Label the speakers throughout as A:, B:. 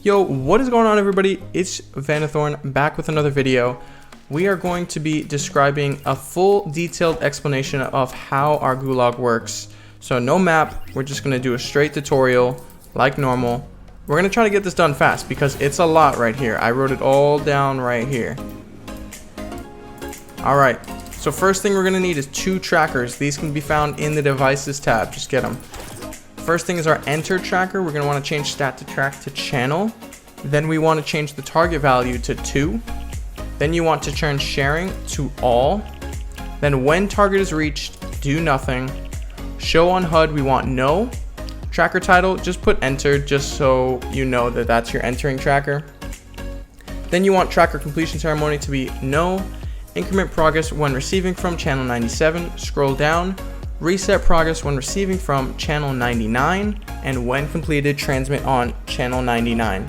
A: Yo, what is going on, everybody? It's Vanothorn back with another video. We are going to be describing a full detailed explanation of how our Gulag works. So no map, we're just going to do a straight tutorial like normal. We're going to try to get this done fast because it's a lot right here. I wrote it all down right here. Alright, so first thing we're going to need is 2 trackers. These can be found in the devices tab. Just get them. First thing is our enter tracker. We're going to want to change stat to track to channel. Then we want to change the target value to 2. Then you want to turn sharing to all. Then when target is reached, do nothing. Show on HUD, we want no. Tracker title, just put enter just so you know that that's your entering tracker. Then you want tracker completion ceremony to be no. Increment progress when receiving from channel 97. Scroll down. Reset progress when receiving from channel 99, and when completed, transmit on channel 99.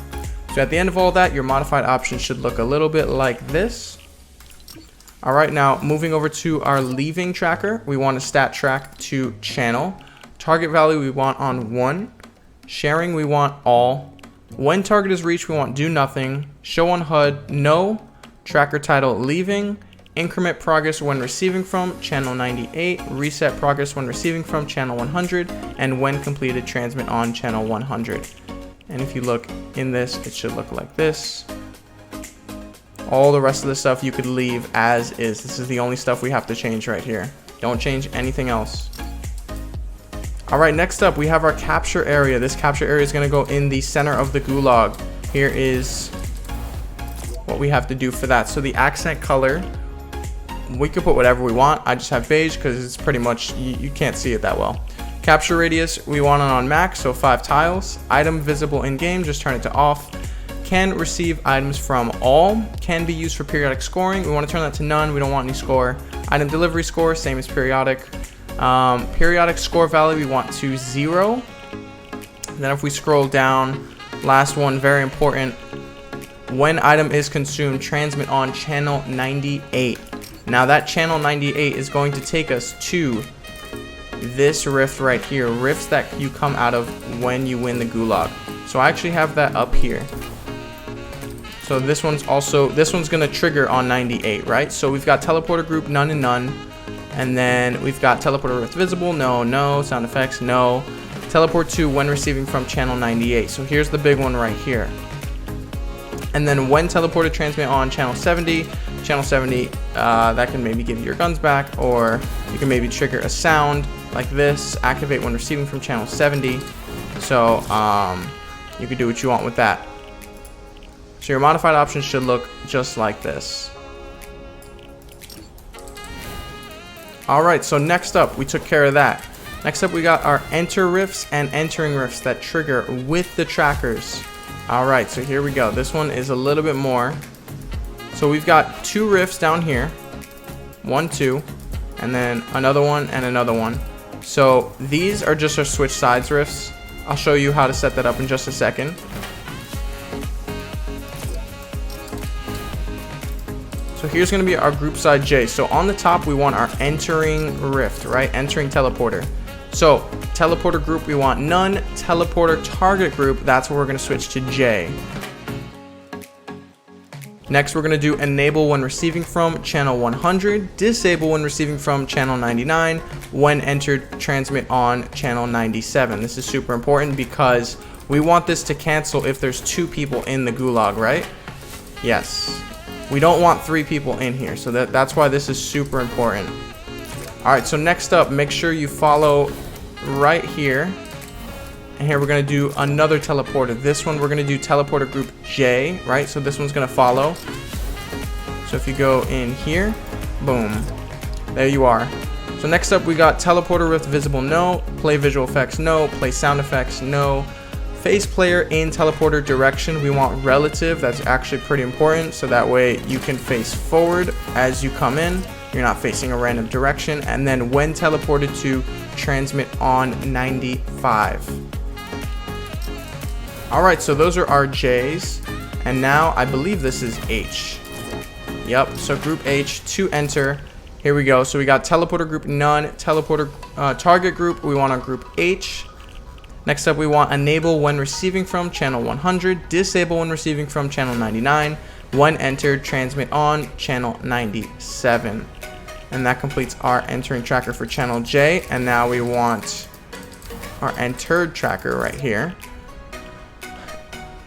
A: So at the end of all that, your modified options should look a little bit like this. Alright, now moving over to our leaving tracker, we want to stat track to channel. Target value we want on 1. Sharing we want all. When target is reached, we want do nothing. Show on HUD, no. Tracker title leaving. Increment progress when receiving from channel 98, reset progress when receiving from channel 100, and when completed, transmit on channel 100. And if you look in this, it should look like this. All the rest of the stuff you could leave as is. This is the only stuff we have to change right here. Don't change anything else. Alright, next up we have our capture area. This capture area is going to go in the center of the Gulag. Here is what we have to do for that. So the accent color, we could put whatever we want. I just have beige because it's pretty much, you can't see it that well. Capture radius, we want it on max, so 5 tiles. Item visible in game, just turn it to off. Can receive items from all. Can be used for periodic scoring. We want to turn that to none. We don't want any score. Item delivery score, same as periodic. Periodic score value, we want to 0. Then if we scroll down, last one, very important. When item is consumed, transmit on channel 98. Now that channel 98 is going to take us to this rift right here. Rifts that you come out of when you win the Gulag. So I actually have that up here. So this one's going to trigger on 98, right? So we've got teleporter group, none and none. And then we've got teleporter rift visible, no, no. Sound effects, no. Teleport to when receiving from channel 98. So here's the big one right here. And then when teleported, transmit on channel 70. Channel 70, that can maybe give you your guns back, or you can maybe trigger a sound like this. Activate when receiving from channel 70. So you can do what you want with that. So your modified options should look just like this. Alright, so next up, we took care of that. Next up, we got our enter rifts and entering rifts that trigger with the trackers. Alright, so here we go. This one is a little bit more. So we've got 2 rifts down here. 1, 2, and then another one and another one. So these are just our switch sides rifts. I'll show you how to set that up in just a second. So here's going to be our group side J. So on the top we want our entering rift, right? Entering teleporter. So teleporter group we want none. Teleporter target group, that's where we're going to switch to J. Next, we're going to do enable when receiving from channel 100, disable when receiving from channel 99, when entered, transmit on channel 97. This is super important because we want this to cancel if there's 2 people in the Gulag, right? Yes. We don't want 3 people in here, so that's why this is super important. Alright, so next up, make sure you follow right here. And here we're going to do another teleporter. This one we're going to do teleporter group J, right? So this one's going to follow. So if you go in here, boom, there you are. So next up we got teleporter rift visible, no. Play visual effects, no. Play sound effects, no. Face player in teleporter direction, we want relative. That's actually pretty important, so that way you can face forward as you come in. You're not facing a random direction. And then when teleported to, transmit on 95. Alright, so those are our J's, and now I believe this is H. Yep, so group H to enter. Here we go. So we got teleporter group none, teleporter target group, we want our group H. Next up, we want enable when receiving from channel 100, disable when receiving from channel 99, when entered, transmit on channel 97. And that completes our entering tracker for channel J. And now we want our entered tracker right here.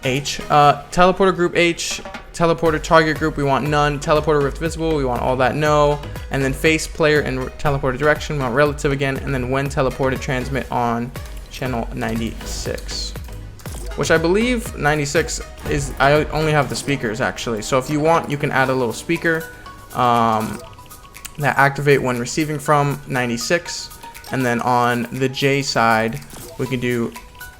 A: H, teleporter group H, teleporter target group, we want none, teleporter rift visible, we want all that no, and then face player and teleporter direction, we want relative again, and then when teleported, transmit on channel 96, which I believe 96 is, I only have the speakers actually, so if you want, you can add a little speaker that activate when receiving from 96, and then on the J side, we can do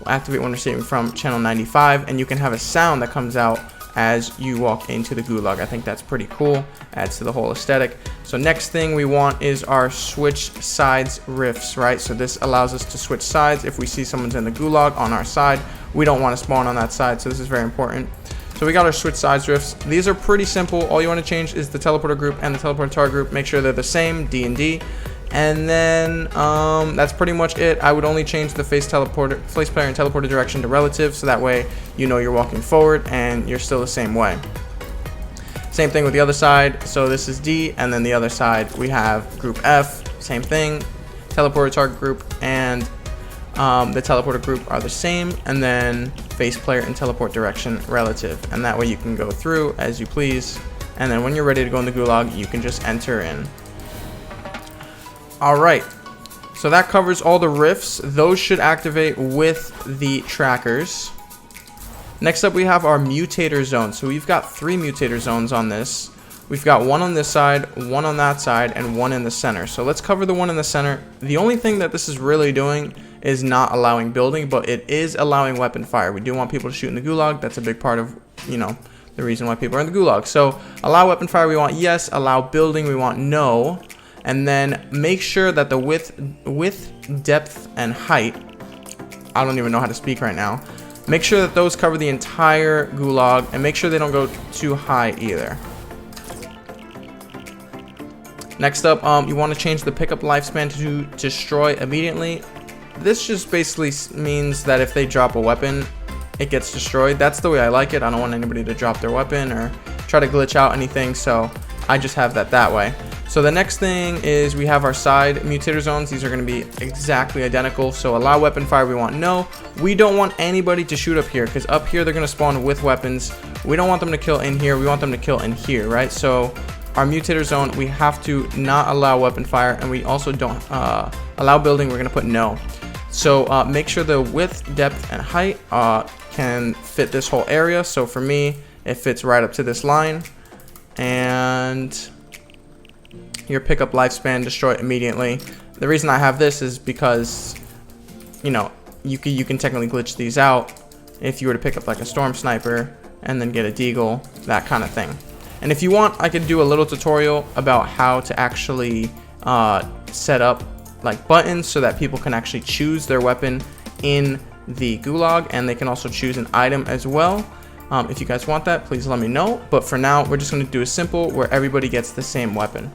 A: activate when receiving from channel 95, and you can have a sound that comes out as you walk into the gulag. I think that's pretty cool, adds to the whole aesthetic. So next thing we want is our switch sides rifts, right? So this allows us to switch sides. If we see someone's in the gulag on our side, we don't want to spawn on that side, so this is very important. So we got our switch sides rifts. These are pretty simple. All you want to change is the teleporter group and the teleporter target group. Make sure they're the same, D and D. And then that's pretty much it. I would only change the face player and teleporter direction to relative, so that way you know you're walking forward and you're still the same way. Same thing with the other side. So this is D, and then the other side we have group F. Same thing. Teleporter target group and the teleporter group are the same, and then face player and teleport direction relative. And that way you can go through as you please. And then when you're ready to go in the gulag, you can just enter in. Alright, so that covers all the rifts. Those should activate with the trackers. Next up, we have our Mutator Zones. So we've got 3 Mutator Zones on this. We've got one on this side, one on that side, and one in the center. So let's cover the one in the center. The only thing that this is really doing is not allowing building, but it is allowing weapon fire. We do want people to shoot in the gulag. That's a big part of, you know, the reason why people are in the gulag. So allow weapon fire, we want yes. Allow building, we want no. And then make sure that the width, depth, and height, I don't even know how to speak right now. Make sure that those cover the entire gulag, and make sure they don't go too high either. Next up, you want to change the pickup lifespan to destroy immediately. This just basically means that if they drop a weapon, it gets destroyed. That's the way I like it. I don't want anybody to drop their weapon or try to glitch out anything, so I just have that way. So the next thing is we have our side Mutator Zones. These are going to be exactly identical. So allow weapon fire, we want no. We don't want anybody to shoot up here, because up here they're going to spawn with weapons. We don't want them to kill in here. We want them to kill in here, right? So our Mutator Zone, we have to not allow weapon fire, and we also don't allow building. We're going to put no. So make sure the width, depth, and height can fit this whole area. So for me, it fits right up to this line. And your pickup lifespan, destroy immediately. The reason I have this is because, you know, you can technically glitch these out if you were to pick up like a storm sniper and then get a deagle, that kind of thing. And if you want, I could do a little tutorial about how to actually set up like buttons so that people can actually choose their weapon in the gulag, and they can also choose an item as well. If you guys want that, please let me know. But for now, we're just going to do a simple where everybody gets the same weapon.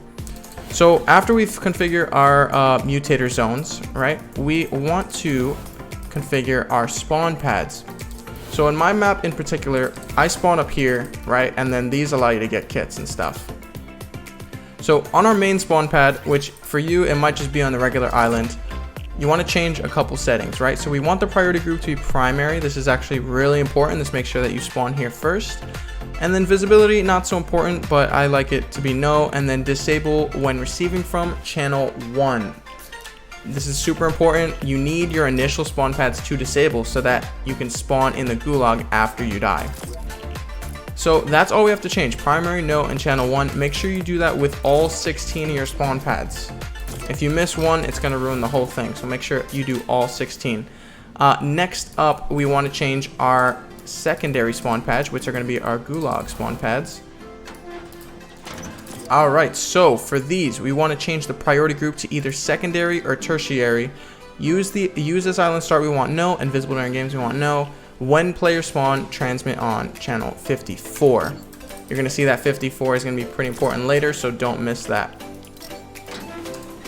A: So after we've configured our Mutator Zones, right, we want to configure our spawn pads. So in my map in particular, I spawn up here, right, and then these allow you to get kits and stuff. So on our main spawn pad, which for you, it might just be on the regular island, you want to change a couple settings, right? So we want the priority group to be primary. This is actually really important. Let's make sure that you spawn here first. And then visibility, not so important, but I like it to be no. And then disable when receiving from channel 1. This is super important. You need your initial spawn pads to disable so that you can spawn in the gulag after you die. So that's all we have to change. Primary, no, and channel 1. Make sure you do that with all 16 of your spawn pads. If you miss one, it's going to ruin the whole thing. So make sure you do all 16. Next up, we want to change our secondary spawn pads, which are going to be our gulag spawn pads. Alright, so for these, we want to change the priority group to either secondary or tertiary. Use this island start, we want no, and visible during games, we want no. When players spawn, transmit on channel 54. You're going to see that 54 is going to be pretty important later, so don't miss that.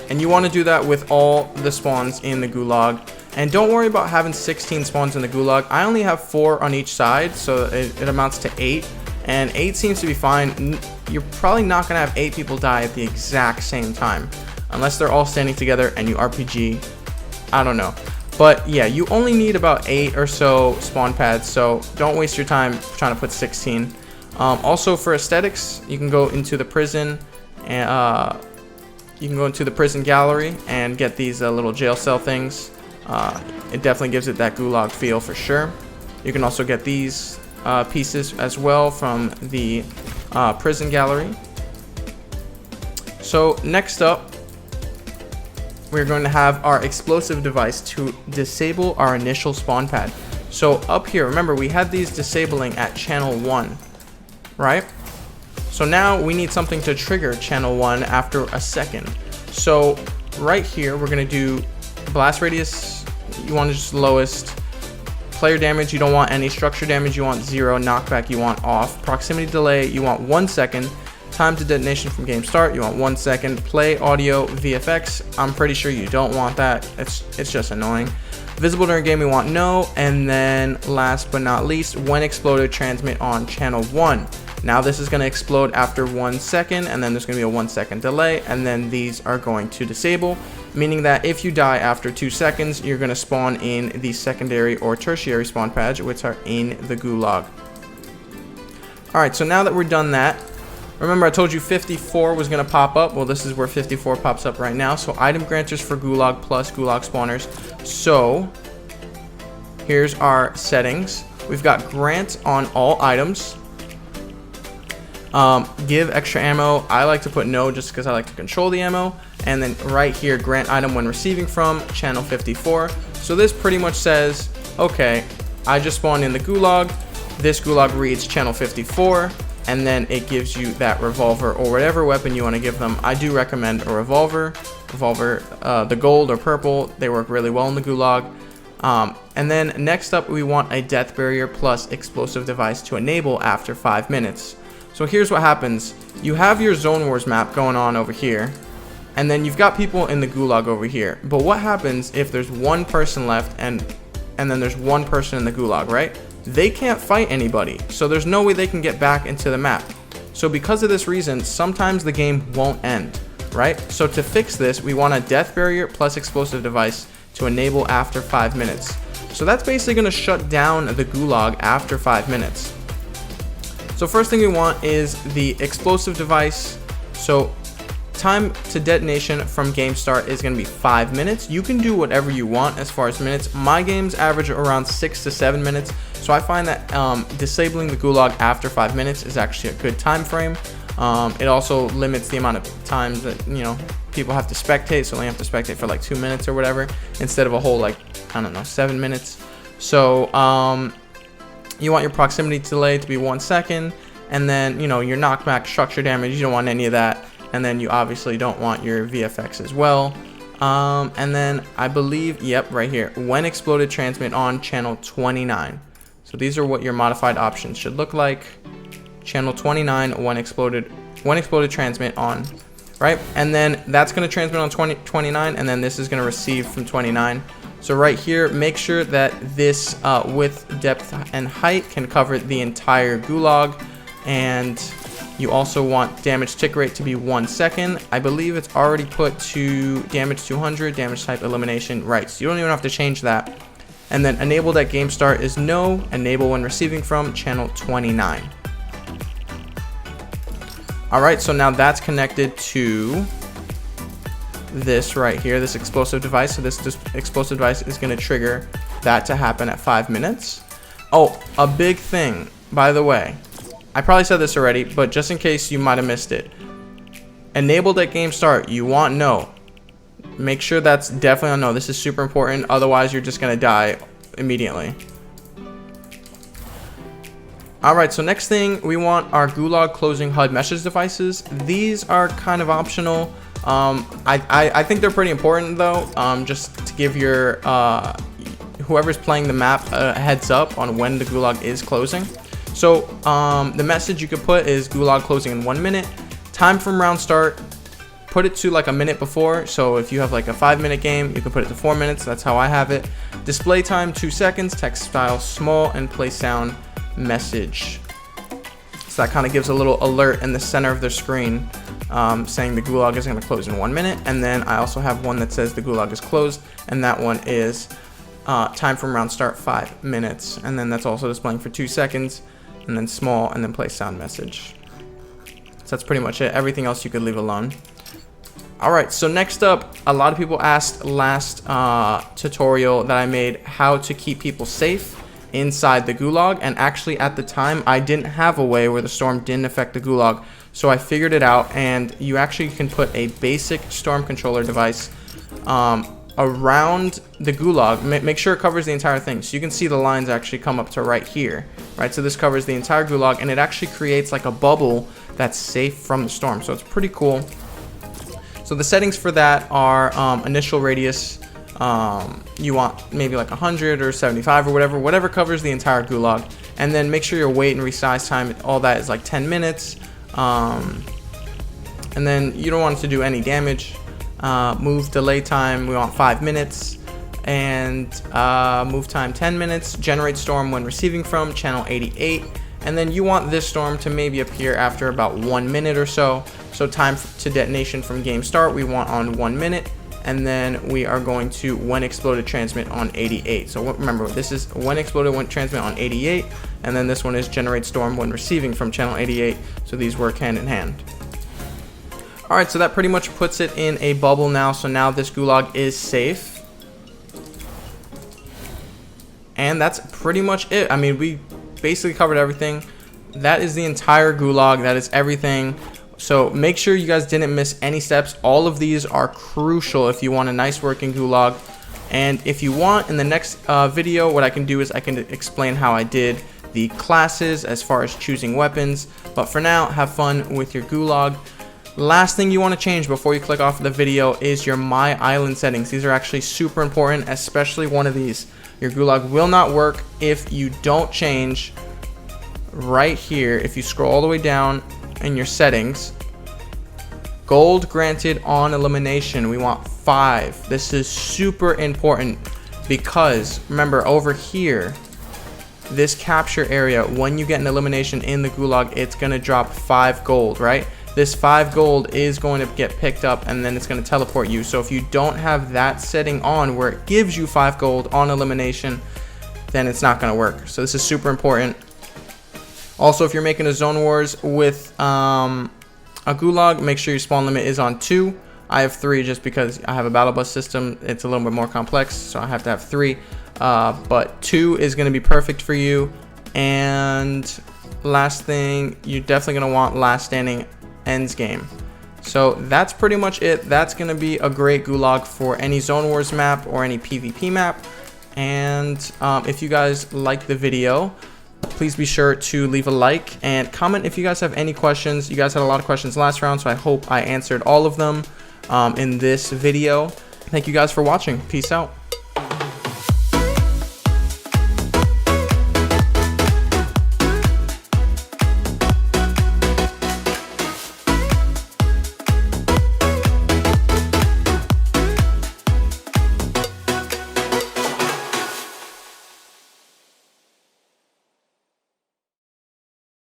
A: And you want to do that with all the spawns in the gulag. And don't worry about having 16 spawns in the Gulag. I only have 4 on each side, so it amounts to 8. And 8 seems to be fine. You're probably not going to have 8 people die at the exact same time. Unless they're all standing together and you RPG. I don't know. But yeah, you only need about 8 or so spawn pads. So don't waste your time trying to put 16. Also for aesthetics, you can go into the prison. And you can go into the prison gallery and get these little jail cell things. It definitely gives it that Gulag feel for sure. You can also get these pieces as well from the prison gallery. So next up, we're going to have our explosive device to disable our initial spawn pad. So up here, remember we had these disabling at channel 1, right? So now we need something to trigger channel 1 after a second. So right here, we're going to do blast radius, you want just lowest. Player damage, you don't want any. Structure damage, you want 0. Knockback, you want off. Proximity delay, you want 1 second. Time to detonation from game start, you want 1 second. Play audio VFX, I'm pretty sure you don't want that. It's just annoying. Visible during game, we want no. And then last but not least, when exploded, transmit on channel 1. Now this is going to explode after 1 second, and then there's going to be a 1 second delay, and then these are going to disable, meaning that if you die after 2 seconds, you're going to spawn in the secondary or tertiary spawn pads, which are in the Gulag. Alright, so now that we're done that, remember I told you 54 was going to pop up. Well, this is where 54 pops up right now. So item granters for Gulag plus Gulag spawners. So here's our settings. We've got grant on all items. Give extra ammo. I like to put no just because I like to control the ammo. And then right here, grant item when receiving from channel 54. So this pretty much says, okay, I just spawned in the Gulag. This Gulag reads channel 54, and then it gives you that revolver or whatever weapon you want to give them. I do recommend a revolver. The gold or purple, they work really well in the Gulag. And then next up, we want a death barrier plus explosive device to enable after 5 minutes. So here's what happens. You have your Zonewars map going on over here, and then you've got people in the Gulag over here. But what happens if there's one person left and then there's one person in the Gulag, right? They can't fight anybody, so there's no way they can get back into the map. So because of this reason, sometimes the game won't end, right? So to fix this, we want a death barrier plus explosive device to enable after 5 minutes. So that's basically going to shut down the Gulag after 5 minutes. So first thing we want is the explosive device. So time to detonation from game start is going to be 5 minutes. You can do whatever you want as far as minutes. My games average around 6 to 7 minutes. So I find that disabling the Gulag after 5 minutes is actually a good time frame. It also limits the amount of times that, people have to spectate. So they have to spectate for like 2 minutes or whatever, instead of a whole, like, I don't know, 7 minutes. So you want your proximity delay to be 1 second, and then your knockback, structure damage, you don't want any of that, and then you obviously don't want your VFX as well. And then I believe, yep, right here, when exploded, transmit on channel 29. So these are what your modified options should look like. Channel 29, when exploded, transmit on, right? And then that's going to transmit on 29, and then this is going to receive from 29. So right here, make sure that this width, depth, and height can cover the entire Gulag. And you also want damage tick rate to be 1 second. I believe it's already put to damage 200, damage type elimination, right? So you don't even have to change that. And then enabled at game start is no, enable when receiving from channel 29. All right, so now that's connected to this right here, this explosive device. So this explosive device is going to trigger that to happen at 5 minutes. Oh, a big thing, by the way, I probably said this already, but just in case you might have missed it, enabled at game start, you want no. Make sure that's definitely on no. This is super important, otherwise you're just going to die immediately. Alright, so next thing, we want our Gulag closing HUD message devices. These are kind of optional. I think they're pretty important though, just to give your whoever's playing the map a heads up on when the Gulag is closing. So the message you could put is Gulag closing in 1 minute, time from round start, put it to like a minute before. So if you have like a 5-minute game, you can put it to 4 minutes. That's how I have it. Display time 2 seconds, text style small, and play sound message. So that kind of gives a little alert in the center of their screen saying the Gulag is going to close in 1 minute. And then I also have one that says the Gulag is closed, and that one is time from round start 5 minutes. And then that's also displaying for 2 seconds, and then small, and then play sound message. So that's pretty much it. Everything else you could leave alone. Alright, so next up, a lot of people asked last tutorial that I made how to keep people safe inside the Gulag, and actually at the time I didn't have a way where the storm didn't affect the Gulag, so I figured it out. And you actually can put a basic storm controller device around the Gulag. Make sure it covers the entire thing, so you can see the lines actually come up to right here, right? So this covers the entire Gulag, and it actually creates like a bubble that's safe from the storm, so it's pretty cool. So the settings for that are initial radius. You want maybe like 100 or 75 or whatever covers the entire Gulag. And then make sure your weight and resize time, all that is like 10 minutes. And then you don't want it to do any damage. Move delay time, we want 5 minutes. And move time 10 minutes. Generate storm when receiving from channel 88. And then you want this storm to maybe appear after about 1 minute or so. So time to detonation from game start, we want on 1 minute. And then we are going to when exploded transmit on 88. So remember, this is when exploded when transmit on 88. And then this one is generate storm when receiving from channel 88. So these work hand in hand. Alright, so that pretty much puts it in a bubble now. So now this Gulag is safe. And that's pretty much it. I mean, we basically covered everything. That is the entire Gulag. That is everything. So make sure you guys didn't miss any steps. All of these are crucial if you want a nice working Gulag. And if you want, in the next video, what I can do is I can explain how I did the classes as far as choosing weapons. But for now, have fun with your Gulag. Last thing you want to change before you click off the video is your My Island settings. These are actually super important, especially one of these. Your Gulag will not work if you don't change right here. If you scroll all the way down in your settings, gold granted on elimination, we want 5. This is super important because remember over here, this capture area, when you get an elimination in the Gulag, it's going to drop 5 gold, right? This 5 gold is going to get picked up and then it's going to teleport you. So if you don't have that setting on where it gives you 5 gold on elimination, then it's not going to work. So this is super important. Also, if you're making a Zone Wars with a Gulag, make sure your spawn limit is on 2. I have 3 just because I have a battle bus system. It's a little bit more complex, so I have to have 3. But 2 is going to be perfect for you. And last thing, you're definitely going to want last standing ends game. So that's pretty much it. That's going to be a great Gulag for any Zone Wars map or any PvP map. And if you guys like the video, please be sure to leave a like and comment if you guys have any questions. You guys had a lot of questions last round, so I hope I answered all of them in this video. Thank you guys for watching. Peace out.